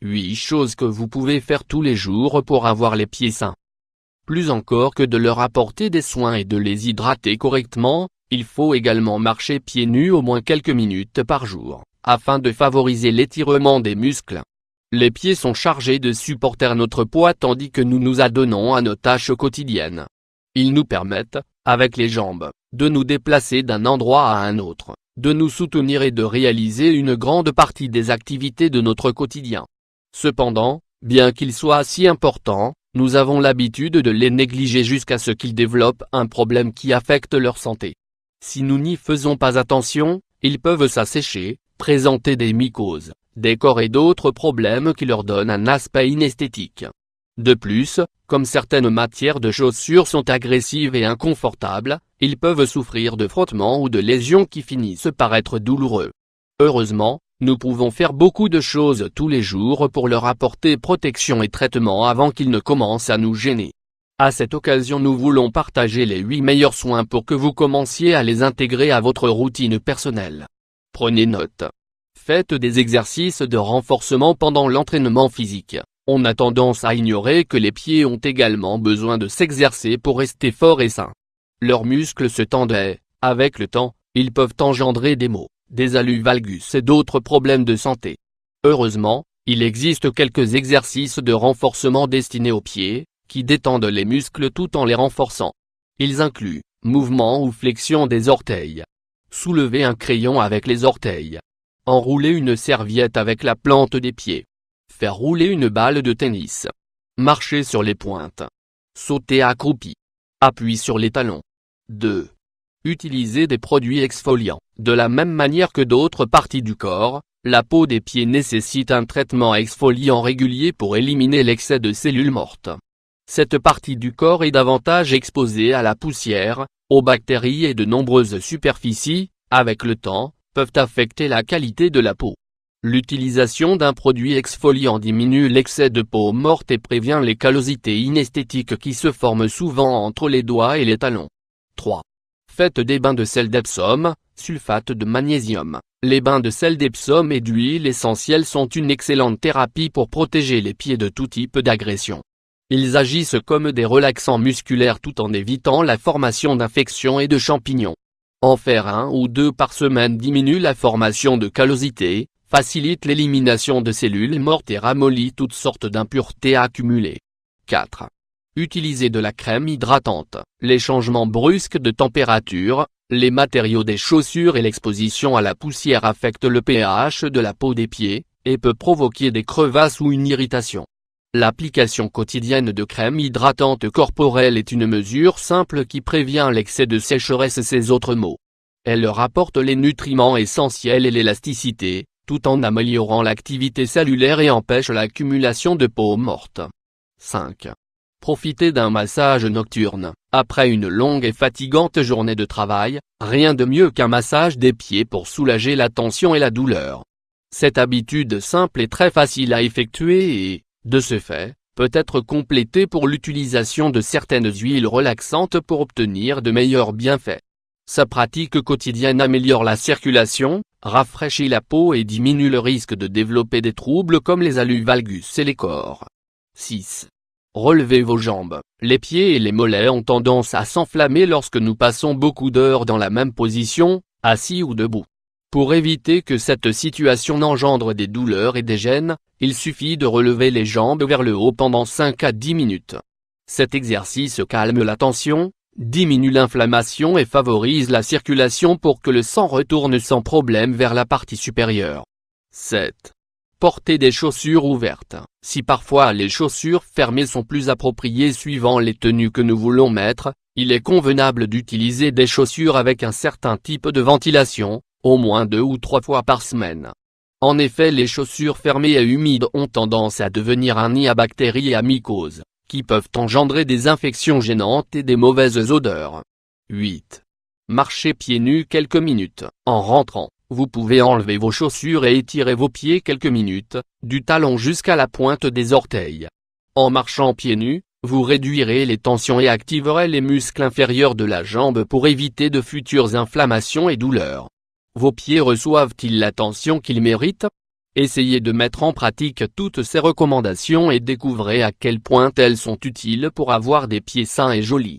8 choses que vous pouvez faire tous les jours pour avoir les pieds sains. Plus encore que de leur apporter des soins et de les hydrater correctement, il faut également marcher pieds nus au moins quelques minutes par jour, afin de favoriser l'étirement des muscles. Les pieds sont chargés de supporter notre poids tandis que nous nous adonnons à nos tâches quotidiennes. Ils nous permettent, avec les jambes, de nous déplacer d'un endroit à un autre, de nous soutenir et de réaliser une grande partie des activités de notre quotidien. Cependant, bien qu'ils soient si importants, nous avons l'habitude de les négliger jusqu'à ce qu'ils développent un problème qui affecte leur santé. Si nous n'y faisons pas attention, ils peuvent s'assécher, présenter des mycoses, des cors et d'autres problèmes qui leur donnent un aspect inesthétique. De plus, comme certaines matières de chaussures sont agressives et inconfortables, ils peuvent souffrir de frottements ou de lésions qui finissent par être douloureux. Heureusement, nous pouvons faire beaucoup de choses tous les jours pour leur apporter protection et traitement avant qu'ils ne commencent à nous gêner. À cette occasion, nous voulons partager les 8 meilleurs soins pour que vous commenciez à les intégrer à votre routine personnelle. Prenez note. Faites des exercices de renforcement pendant l'entraînement physique. On a tendance à ignorer que les pieds ont également besoin de s'exercer pour rester forts et sains. Leurs muscles se tendent et, avec le temps, ils peuvent engendrer des maux, des allus valgus et d'autres problèmes de santé. Heureusement, il existe quelques exercices de renforcement destinés aux pieds, qui détendent les muscles tout en les renforçant. Ils incluent, mouvement ou flexion des orteils. Soulever un crayon avec les orteils. Enrouler une serviette avec la plante des pieds. Faire rouler une balle de tennis. Marcher sur les pointes. Sauter accroupi. Appui sur les talons. 2. Utiliser des produits exfoliants. De la même manière que d'autres parties du corps, la peau des pieds nécessite un traitement exfoliant régulier pour éliminer l'excès de cellules mortes. Cette partie du corps est davantage exposée à la poussière, aux bactéries et de nombreuses superficies, avec le temps, peuvent affecter la qualité de la peau. L'utilisation d'un produit exfoliant diminue l'excès de peau morte et prévient les callosités inesthétiques qui se forment souvent entre les doigts et les talons. 3. Faites des bains de sel d'Epsom, sulfate de magnésium. Les bains de sel d'Epsom et d'huile essentielle sont une excellente thérapie pour protéger les pieds de tout type d'agression. Ils agissent comme des relaxants musculaires tout en évitant la formation d'infections et de champignons. En faire 1 ou 2 par semaine diminue la formation de callosités, facilite l'élimination de cellules mortes et ramollit toutes sortes d'impuretés accumulées. 4. Utilisez de la crème hydratante. Les changements brusques de température, les matériaux des chaussures et l'exposition à la poussière affectent le pH de la peau des pieds, et peut provoquer des crevasses ou une irritation. L'application quotidienne de crème hydratante corporelle est une mesure simple qui prévient l'excès de sécheresse et ses autres maux. Elle leur apporte les nutriments essentiels et l'élasticité, tout en améliorant l'activité cellulaire et empêche l'accumulation de peau morte. 5. Profitez d'un massage nocturne. Après une longue et fatigante journée de travail, rien de mieux qu'un massage des pieds pour soulager la tension et la douleur. Cette habitude simple est très facile à effectuer et, de ce fait, peut être complétée pour l'utilisation de certaines huiles relaxantes pour obtenir de meilleurs bienfaits. Sa pratique quotidienne améliore la circulation, rafraîchit la peau et diminue le risque de développer des troubles comme les allus valgus et les cors. 6. Relevez vos jambes. Les pieds et les mollets ont tendance à s'enflammer lorsque nous passons beaucoup d'heures dans la même position, assis ou debout. Pour éviter que cette situation n'engendre des douleurs et des gênes, il suffit de relever les jambes vers le haut pendant 5 à 10 minutes. Cet exercice calme la tension, diminue l'inflammation et favorise la circulation pour que le sang retourne sans problème vers la partie supérieure. 7. Portez des chaussures ouvertes. Si parfois les chaussures fermées sont plus appropriées suivant les tenues que nous voulons mettre, il est convenable d'utiliser des chaussures avec un certain type de ventilation, au moins 2 ou 3 fois par semaine. En effet, les chaussures fermées et humides ont tendance à devenir un nid à bactéries et à mycoses, qui peuvent engendrer des infections gênantes et des mauvaises odeurs. 8. Marchez pieds nus quelques minutes. En rentrant, vous pouvez enlever vos chaussures et étirer vos pieds quelques minutes, du talon jusqu'à la pointe des orteils. En marchant pieds nus, vous réduirez les tensions et activerez les muscles inférieurs de la jambe pour éviter de futures inflammations et douleurs. Vos pieds reçoivent-ils l'attention qu'ils méritent? Essayez de mettre en pratique toutes ces recommandations et découvrez à quel point elles sont utiles pour avoir des pieds sains et jolis.